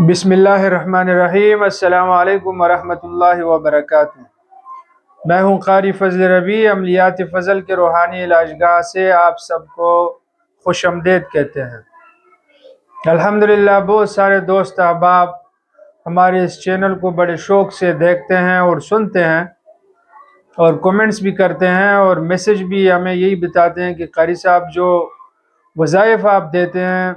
بسم اللہ الرحمن الرحیم۔ السلام علیکم ورحمۃ اللہ وبرکاتہ۔ میں ہوں قاری فضل ربیع، عملیات فضل کے روحانی علاجگاہ سے آپ سب کو خوش آمدید کہتے ہیں۔ الحمدللہ بہت سارے دوست احباب ہمارے اس چینل کو بڑے شوق سے دیکھتے ہیں اور سنتے ہیں اور کومنٹس بھی کرتے ہیں اور میسج بھی ہمیں یہی بتاتے ہیں کہ قاری صاحب جو وظائف آپ دیتے ہیں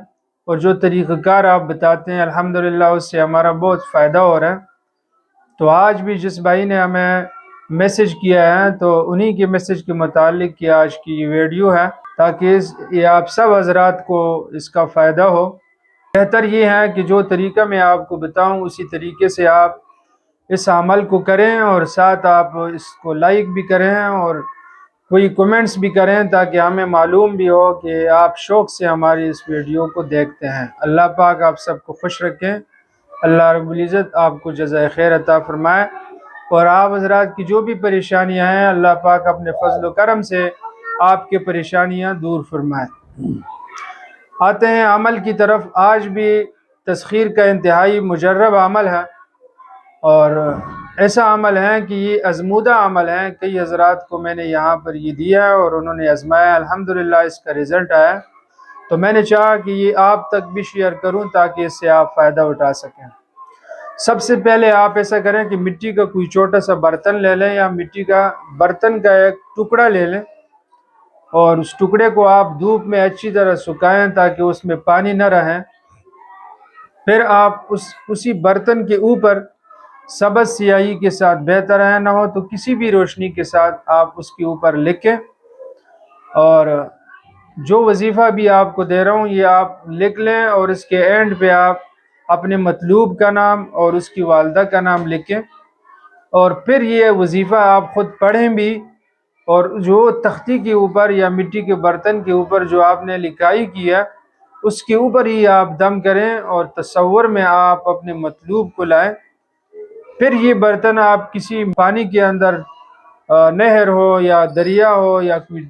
اور جو طریقہ کار آپ بتاتے ہیں الحمدللہ اس سے ہمارا بہت فائدہ ہو رہا ہے۔ تو آج بھی جس بھائی نے ہمیں میسج کیا ہے تو انہی کے میسج کے متعلق کی آج کی یہ ویڈیو ہے، تاکہ یہ آپ سب حضرات کو اس کا فائدہ ہو۔ بہتر یہ ہے کہ جو طریقہ میں آپ کو بتاؤں اسی طریقے سے آپ اس عمل کو کریں اور ساتھ آپ اس کو لائک بھی کریں اور کوئی کومنٹس بھی کریں، تاکہ ہمیں معلوم بھی ہو کہ آپ شوق سے ہماری اس ویڈیو کو دیکھتے ہیں۔ اللہ پاک آپ سب کو خوش رکھیں، اللہ رب العزت آپ کو جزائے خیر عطا فرمائے، اور آپ حضرات کی جو بھی پریشانیاں ہیں اللہ پاک اپنے فضل و کرم سے آپ کی پریشانیاں دور فرمائے۔ آتے ہیں عمل کی طرف۔ آج بھی تسخیر کا انتہائی مجرب عمل ہے اور ایسا عمل ہے کہ یہ ازمودہ عمل ہے۔ کئی حضرات کو میں نے یہاں پر یہ دیا ہے اور انہوں نے آزمایا، الحمدللہ اس کا رزلٹ آیا، تو میں نے چاہا کہ یہ آپ تک بھی شیئر کروں تاکہ اس سے آپ فائدہ اٹھا سکیں۔ سب سے پہلے آپ ایسا کریں کہ مٹی کا کوئی چھوٹا سا برتن لے لیں یا مٹی کا برتن کا ایک ٹکڑا لے لیں اور اس ٹکڑے کو آپ دھوپ میں اچھی طرح سکھائیں تاکہ اس میں پانی نہ رہے۔ پھر آپ اسی برتن کے اوپر سبز سیاہی کے ساتھ، بہتر ہے نہ ہو تو کسی بھی روشنی کے ساتھ، آپ اس کے اوپر لکھیں، اور جو وظیفہ بھی آپ کو دے رہا ہوں یہ آپ لکھ لیں، اور اس کے اینڈ پہ آپ اپنے مطلوب کا نام اور اس کی والدہ کا نام لکھیں، اور پھر یہ وظیفہ آپ خود پڑھیں بھی، اور جو تختی کے اوپر یا مٹی کے برتن کے اوپر جو آپ نے لکھائی کیا اس کے اوپر ہی آپ دم کریں اور تصور میں آپ اپنے مطلوب کو لائیں۔ پھر یہ برتن آپ کسی پانی کے اندر، نہر ہو یا دریا ہو یا کوئی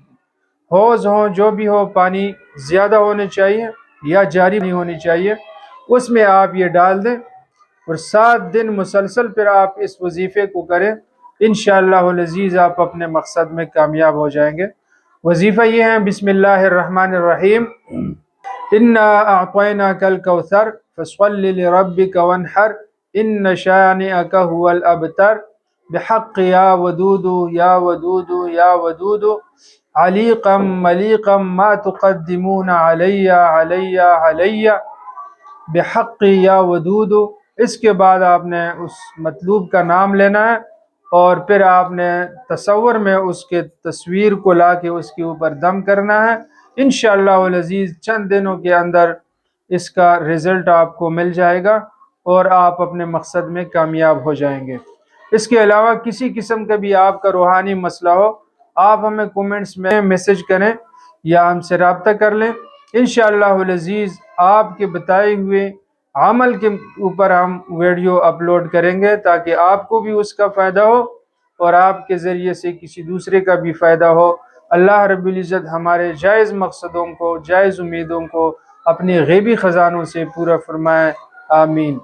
حوض ہو، جو بھی ہو، پانی زیادہ ہونے چاہیے یا جاری نہیں ہونی چاہیے، اس میں آپ یہ ڈال دیں، اور 7 دن مسلسل پھر آپ اس وظیفے کو کریں۔ انشاءاللہ العزیز آپ اپنے مقصد میں کامیاب ہو جائیں گے۔ وظیفہ یہ ہے: بسم اللہ الرحمن الرحیم، انا اعطیناک الکوثر فصل لربک وانحر ان شانئک هو الابتر بحق یا ودود یا ودود یا ودود علیقا ملیقا ما تقدمون علی علی علی بحق یا ودود۔ اس کے بعد آپ نے اس مطلوب کا نام لینا ہے، اور پھر آپ نے تصور میں اس کے تصویر کو لا کے اس کے اوپر دم کرنا ہے۔ انشاءاللہ العزیز چند دنوں کے اندر اس کا رزلٹ آپ کو مل جائے گا اور آپ اپنے مقصد میں کامیاب ہو جائیں گے۔ اس کے علاوہ کسی قسم کا بھی آپ کا روحانی مسئلہ ہو، آپ ہمیں کومنٹس میں میسج کریں یا ہم سے رابطہ کر لیں۔ انشاءاللہ العزیز آپ کے بتائے ہوئے عمل کے اوپر ہم ویڈیو اپلوڈ کریں گے تاکہ آپ کو بھی اس کا فائدہ ہو اور آپ کے ذریعے سے کسی دوسرے کا بھی فائدہ ہو۔ اللہ رب العزت ہمارے جائز مقصدوں کو، جائز امیدوں کو اپنے غیبی خزانوں سے پورا فرمائے، آمین۔